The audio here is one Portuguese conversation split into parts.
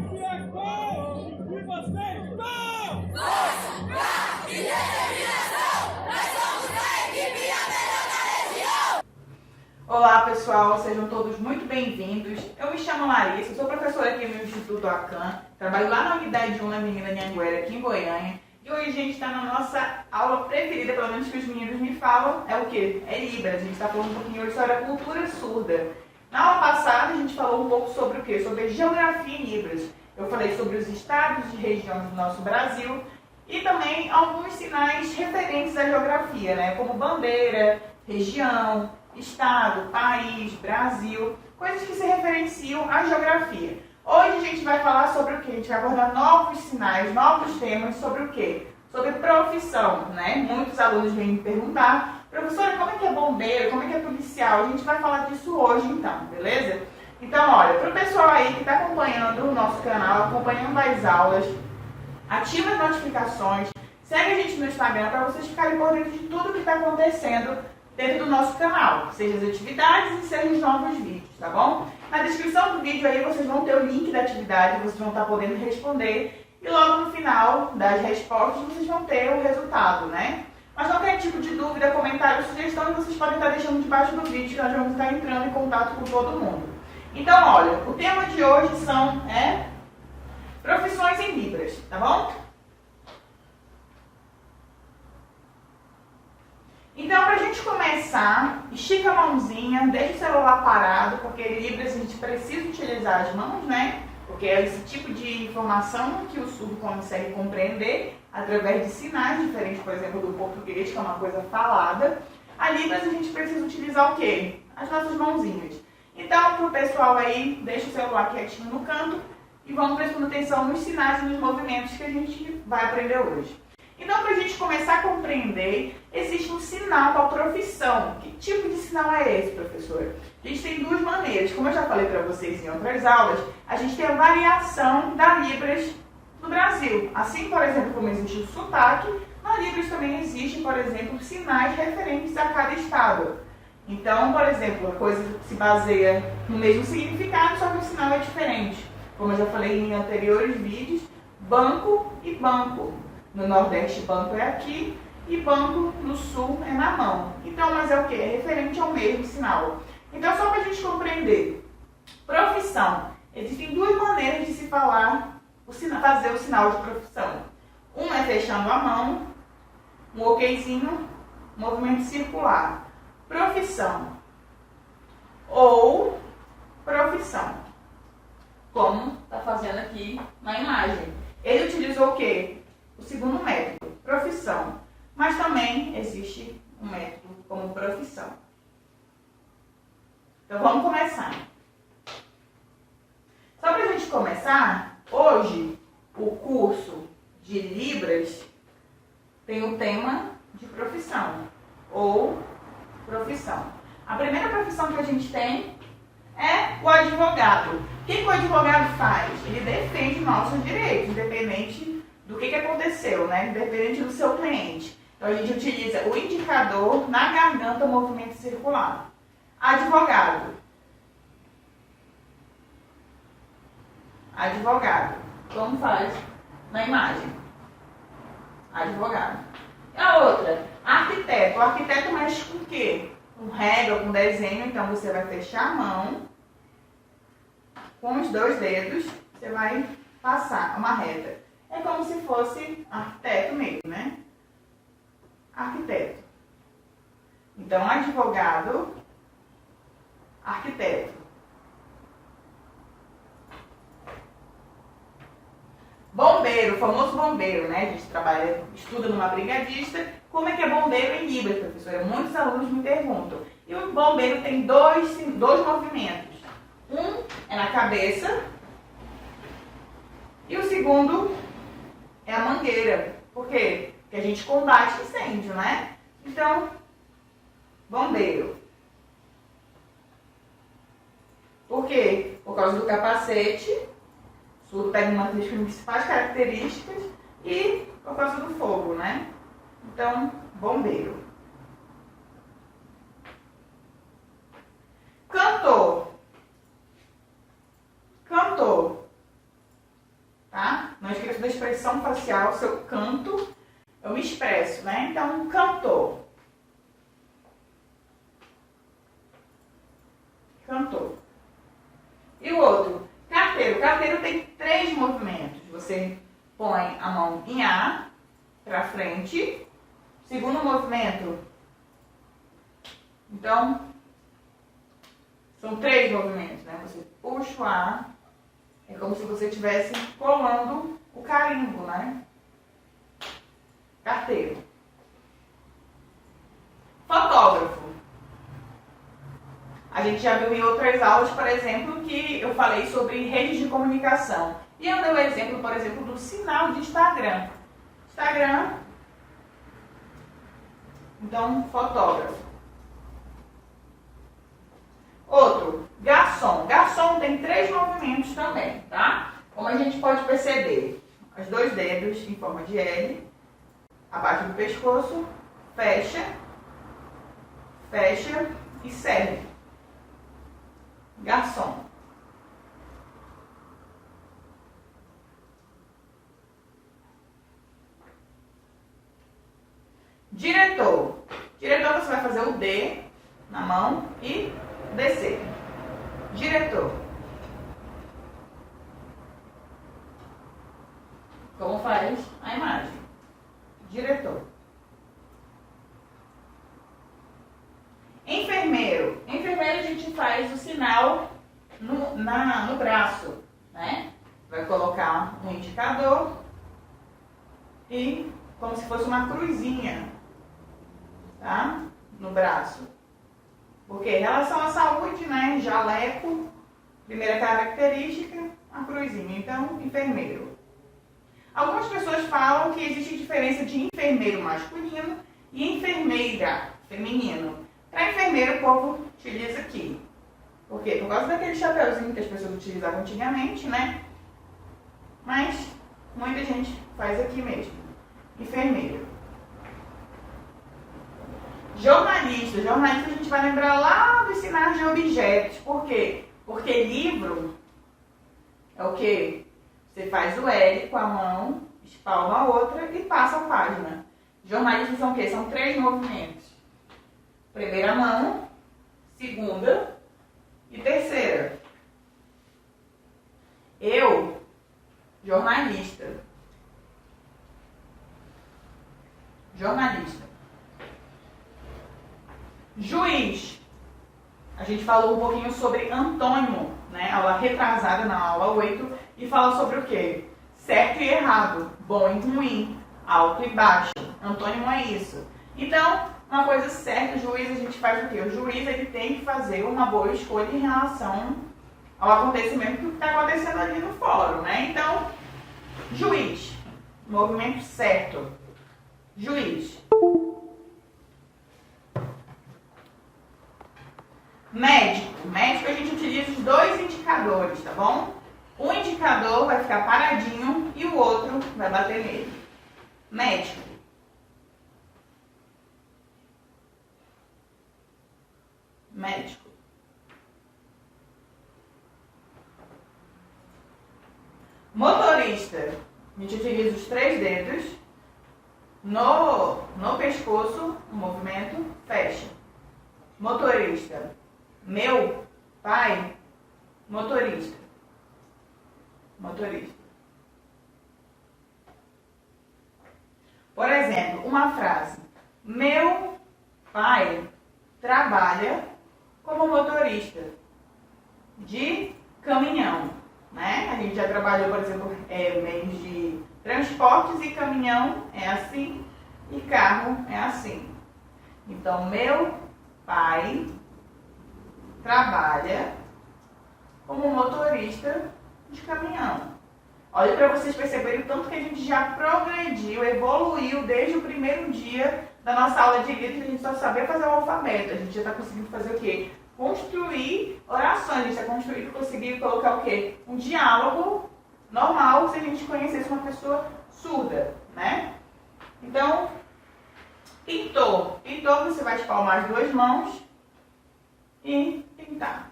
que é qual? E vocês qual? Força pra e determinação! Nós somos a equipe a melhor da região! Olá pessoal, sejam todos muito bem-vindos. Eu me chamo Larissa, sou professora aqui no Instituto Acan, trabalho lá na unidade 1 na Avenida Anhanguera, aqui em Goiânia. E hoje a gente está na nossa aula preferida, pelo menos que os meninos me falam, é o quê? É Libras. A gente está falando um pouquinho hoje sobre a cultura surda. Na aula passada a gente falou um pouco sobre o quê? Sobre a geografia em Libras. Eu falei sobre os estados e regiões do nosso Brasil e também alguns sinais referentes à geografia, né? Como bandeira, região, estado, país, Brasil, coisas que se referenciam à geografia. Hoje a gente vai falar sobre o quê? A gente vai abordar novos sinais, novos temas sobre o quê? Sobre profissão, né? Muitos alunos vêm me perguntar, professora, como é que é bombeiro, como é que é policial? A gente vai falar disso hoje então, beleza? Então, olha, para o pessoal aí que está acompanhando o nosso canal, acompanhando as aulas, ativa as notificações, segue a gente no Instagram para vocês ficarem por dentro de tudo que está acontecendo dentro do nosso canal, seja as atividades e seja os novos vídeos, tá bom? Na descrição do vídeo aí vocês vão ter o link da atividade, vocês vão estar podendo responder e logo no final das respostas vocês vão ter o resultado, né? Mas qualquer tipo de dúvida, comentário, sugestão, vocês podem estar deixando debaixo do vídeo que nós vamos estar entrando em contato com todo mundo. Então, olha, o tema de hoje são profissões em Libras, tá bom? Então, para a gente começar, estica a mãozinha, deixa o celular parado, porque em Libras a gente precisa utilizar as mãos, né? Porque é esse tipo de informação que o surdo consegue compreender através de sinais diferentes, por exemplo, do português, que é uma coisa falada. A Libras a gente precisa utilizar o quê? As nossas mãozinhas. Então, para o pessoal aí, deixa o celular quietinho no canto e vamos prestando atenção nos sinais e nos movimentos que a gente vai aprender hoje. Então, para a gente começar a compreender, existe um sinal para a profissão. Que tipo de sinal é esse, professora? A gente tem duas maneiras. Como eu já falei para vocês em outras aulas, a gente tem a variação da Libras no Brasil. Assim, por exemplo, como existe o sotaque, na Libras também existem, por exemplo, sinais referentes a cada estado. Então, por exemplo, a coisa se baseia no mesmo significado, só que o sinal é diferente. Como eu já falei em anteriores vídeos, banco e banco. No Nordeste, banco é aqui e banco no Sul é na mão. Então, mas é o quê? É referente ao mesmo sinal. Então, só para a gente compreender. Profissão. Existem duas maneiras de se falar, fazer o sinal de profissão. Um é fechando a mão, um okzinho, movimento circular. Profissão. Ou profissão. Como está fazendo aqui na imagem. Ele utilizou o quê? O segundo método, profissão. Mas também existe um método como profissão. Então vamos começar. Só para a gente começar, hoje o curso de Libras tem o tema de profissão ou profissão. A primeira profissão que a gente tem é o advogado. O que o advogado faz? Ele defende nossos direitos, independente do que aconteceu, né? Independente do seu cliente. Então, a gente utiliza o indicador na garganta, o movimento circular. Advogado. Advogado. Como faz na imagem. Advogado. E a outra, arquiteto. O arquiteto mexe com o quê? Com regra, com desenho. Então, você vai fechar a mão. Com os dois dedos, você vai passar uma reta. É como se fosse arquiteto mesmo, né? Arquiteto. Então, advogado, arquiteto. Bombeiro, o famoso bombeiro, né? A gente estuda numa brigadista. Como é que é bombeiro em Libras, professora? Muitos alunos me perguntam. E o bombeiro tem dois movimentos. Um é na cabeça e o segundo é a mangueira. Por quê? Porque a gente combate incêndio, né? Então, bombeiro. Por quê? Por causa do capacete. O surdo pega uma das principais características e por causa do fogo, né? Então, bombeiro. Cantor. Cantor. expressão facial, se eu canto, eu me expresso, né? Então, cantor. Cantor. E o outro, carteiro. Carteiro tem 3 movimentos. Você põe a mão em A, para frente. Segundo movimento. Então, são 3 movimentos, né? Você puxa o A, é como se você estivesse colando o carimbo, né? Carteiro. Fotógrafo. A gente já viu em outras aulas, por exemplo, que eu falei sobre redes de comunicação. E eu dei o exemplo, por exemplo, do sinal de Instagram. Instagram, então, fotógrafo. Outro, garçom. Garçom tem 3 movimentos também, tá? Como a gente pode perceber, os 2 dedos em forma de L, abaixo do pescoço, fecha, fecha e serve. Garçom. Diretor. Diretor você vai fazer o D na mão e descer. Diretor. Como faz a imagem. Diretor. Enfermeiro. Enfermeiro a gente faz o sinal no braço, né? Vai colocar um indicador e como se fosse uma cruzinha, tá? No braço. Porque em relação à saúde, né? Jaleco, primeira característica, a cruzinha. Então, enfermeiro. Algumas pessoas falam que existe diferença de enfermeiro masculino e enfermeira feminino. Para enfermeiro, o povo utiliza aqui. Por quê? Por causa daquele chapéuzinho que as pessoas utilizavam antigamente, né? Mas muita gente faz aqui mesmo. Enfermeiro. Jornalista. Jornalista a gente vai lembrar lá dos sinais de objetos. Por quê? Porque livro é o quê? Você faz o L com a mão, espalma a outra e passa a página. Jornalistas são o quê? São 3 movimentos. Primeira mão, segunda e terceira. Eu, jornalista. Jornalista. Juiz. A gente falou um pouquinho sobre antônimo, né? Aula retrasada na aula 8 e fala sobre o quê? Certo e errado, bom e ruim, alto e baixo. Antônimo é isso. Então, uma coisa certa, o juiz a gente faz o quê? O juiz ele tem que fazer uma boa escolha em relação ao acontecimento que está acontecendo ali no fórum, né? Então, juiz, movimento certo. Juiz. Médico. Médico a gente utiliza os 2 indicadores, tá bom? Um indicador vai ficar paradinho e o outro vai bater nele. Médico. Médico. Motorista. A gente utiliza os 3 dedos. No pescoço, o movimento fecha. Motorista. Meu pai. Motorista. Motorista. Por exemplo, uma frase. Meu pai trabalha como motorista de caminhão, né? A gente já trabalhou, por exemplo, meios de transportes e caminhão é assim e carro é assim. Então, meu pai trabalha como motorista de caminhão. Olha para vocês perceberem o tanto que a gente já progrediu, evoluiu desde o primeiro dia da nossa aula de letras. A gente só sabia fazer o alfabeto. A gente já está conseguindo fazer o quê? Construir orações. A gente está conseguindo colocar o quê? Um diálogo normal se a gente conhecesse uma pessoa surda, né? Então, pintor. Pintor, você vai espalmar as 2 mãos e pintar.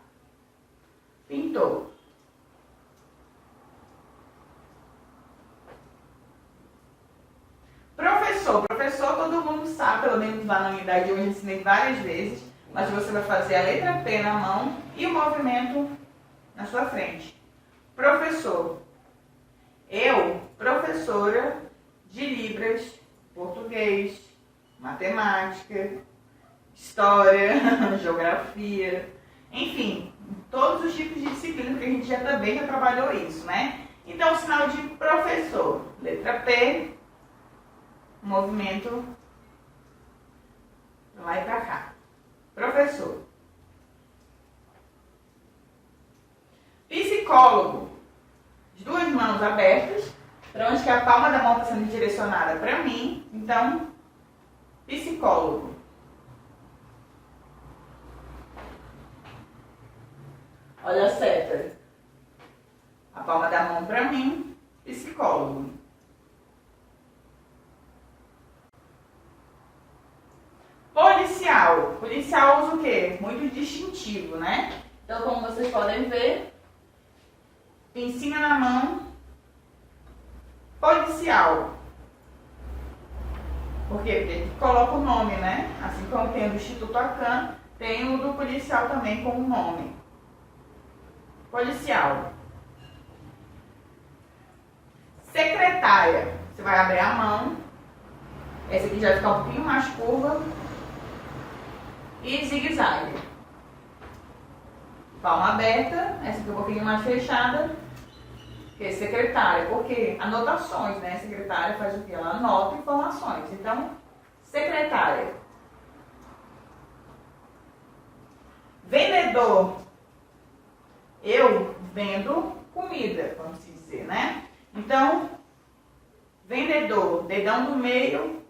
Pintor. todo mundo sabe, pelo menos lá na unidade eu ensinei várias vezes, mas você vai fazer a letra P na mão e o movimento na sua frente. Professor. Eu, professora de Libras, português, matemática, história, geografia, enfim, todos os tipos de disciplina, porque a gente também já trabalhou isso, né? Então, o sinal de professor, letra P, movimento pra lá e pra cá. Professor. Psicólogo. As duas mãos abertas, para onde que a palma da mão está sendo direcionada para mim. Então, psicólogo. Olha a seta. A palma da mão para mim, psicólogo. Policial. Policial usa o quê? Muito distintivo, né? Então, como vocês podem ver, pincinha na mão, policial. Por quê? Porque ele coloca o nome, né? Assim como tem o do Instituto Acan, tem o do policial também com o nome. Policial. Secretária. Você vai abrir a mão. Essa aqui já vai ficar um pouquinho mais curva. E zigue-zague. Palma aberta. Essa aqui um pouquinho mais fechada. Que é secretária. Porque anotações, né? Secretária faz o quê? Ela anota informações. Então, secretária. Vendedor. Eu vendo comida, vamos dizer, né? Então, vendedor, dedão do meio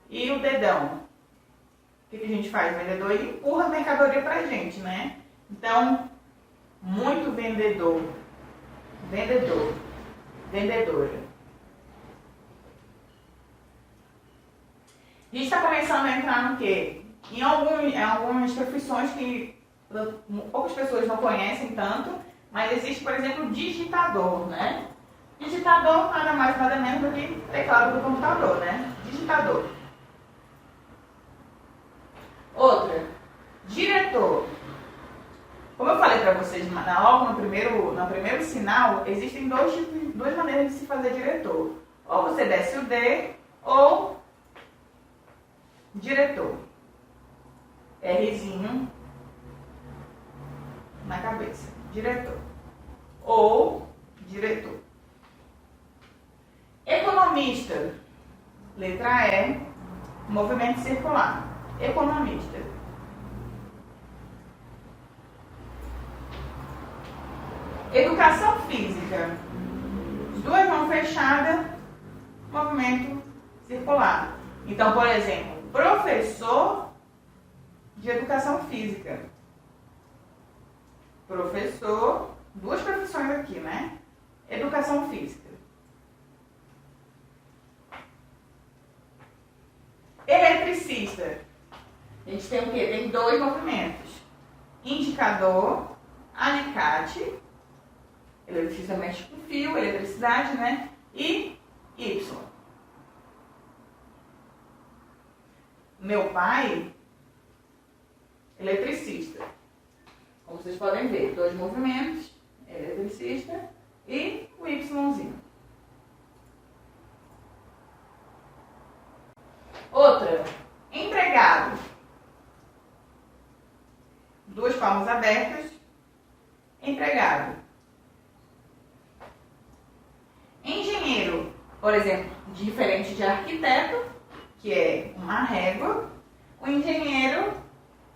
e o dedão. O que a gente faz? O vendedor ele empurra a mercadoria pra gente, né? Então, muito vendedor. Vendedor. Vendedora. A gente está começando a entrar no quê? Em algumas profissões que poucas pessoas não conhecem tanto, mas existe, por exemplo, digitador, né? Digitador nada mais nada menos do que teclado do computador, né? Digitador. Outra, diretor. Como eu falei para vocês logo no primeiro sinal, existem duas maneiras de se fazer diretor. Ou você desce o D, ou diretor. Rzinho na cabeça. Diretor. Ou diretor. Economista. Letra E. Movimento circular. Economista. Educação física. As duas mãos fechadas. Movimento circular. Então, por exemplo, professor de educação física. Professor, duas profissões aqui, né? Educação física. Eletricista. A gente tem o quê? Tem dois movimentos. Indicador, alicate. Eletricista mexe com fio, eletricidade, né? E Y. Meu pai, eletricista. Como vocês podem ver, dois movimentos, eletricista e o Yzinho. Outra, empregado. Duas palmas abertas, empregado. Engenheiro, por exemplo, diferente de arquiteto, que é uma régua, o engenheiro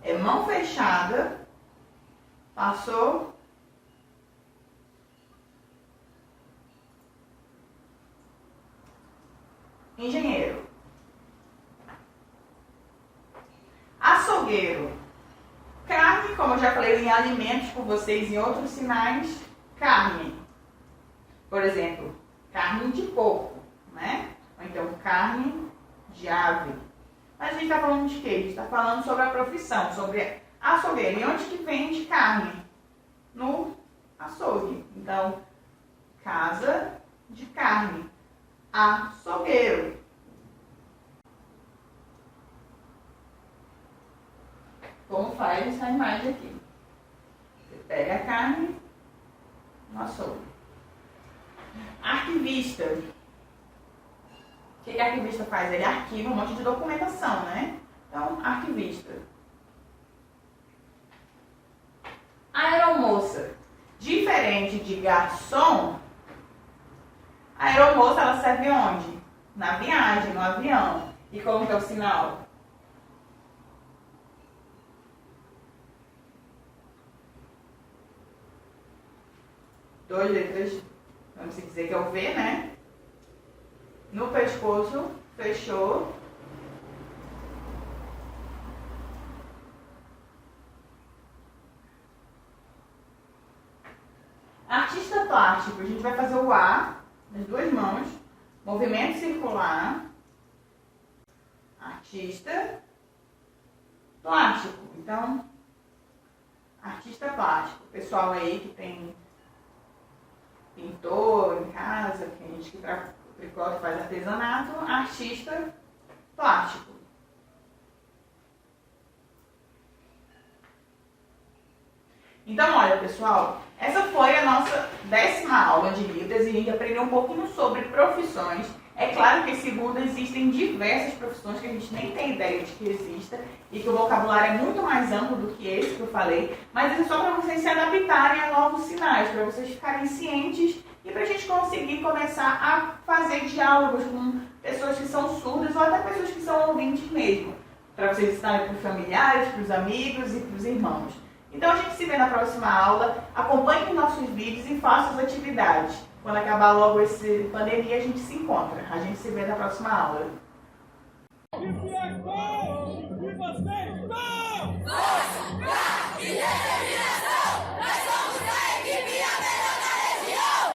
é mão fechada, passou, engenheiro. Açougueiro. Carne, como eu já falei em alimentos com vocês em outros sinais, carne. Por exemplo, carne de porco, né? Ou então carne de ave. Mas a gente está falando de quê? A gente está falando sobre a profissão, sobre açougueiro. E onde que vende carne? No açougue. Então, casa de carne. Açougueiro. como faz essa imagem aqui. Você pega a carne no açougue. Arquivista. O que o arquivista faz? Ele arquiva um monte de documentação, né? Então, arquivista. Aeromoça. Diferente de garçom, a aeromoça ela serve onde? Na viagem, no avião. E como que é o sinal? Duas letras, vamos dizer que é o V, né? No pescoço, fechou. Artista plástico, a gente vai fazer o A nas duas mãos, movimento circular, artista plástico. Então, artista plástico, pessoal aí que tem pintor em casa, tem gente que tricota, faz artesanato, artista plástico. Então, olha, pessoal, essa foi a nossa 10ª aula de Libras e a gente aprendeu um pouquinho sobre profissões. É claro que, segundo, existem diversas profissões que a gente nem tem ideia de que exista e que o vocabulário é muito mais amplo do que esse que eu falei, mas é só para vocês se adaptarem a novos sinais, para vocês ficarem cientes e para a gente conseguir começar a fazer diálogos com pessoas que são surdas ou até pessoas que são ouvintes mesmo, para vocês ensinarem para os familiares, para os amigos e para os irmãos. Então a gente se vê na próxima aula, acompanhe nossos vídeos e faça as atividades. Quando acabar logo essa pandemia, a gente se encontra. A gente se vê na próxima aula. If you are